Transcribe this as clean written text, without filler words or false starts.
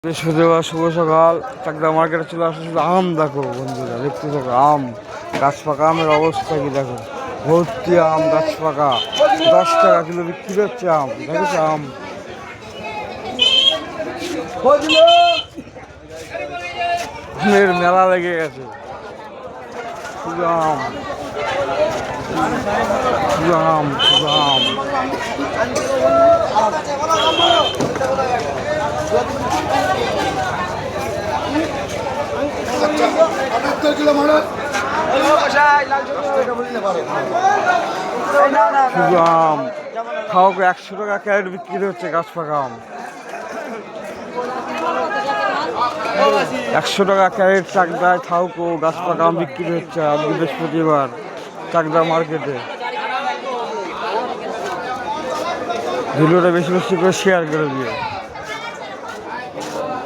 বৃহস্পতিবার শুভ সকাল। চাকদা মার্কেটে চলে আসছে। শুধু আম দেখো বন্ধুরা, দেখতে থাকো আম, গাছ পাকা আমের অবস্থা কি দেখো, ভর্তি আম, গাছ পাকা। 10 টাকা কিলো বিক্রি হচ্ছে আম, দেখেছো আম। আমের মেলা লেগে গেছে, শুধু আম, শুধু আম, শুধু আম। শুধু আম খাও, 100 টাকা ক্যারেট বিক্রি হচ্ছে গাছ পাকা আম। 100 টাকা ক্যারেট চাকদায় থাউকো গাছ পাকা আম বিক্রি হচ্ছে আজ বৃহস্পতিবার চাকদা মার্কেটে। ভিডিওটা বেশি বেশি করে শেয়ার করে দিয়ে।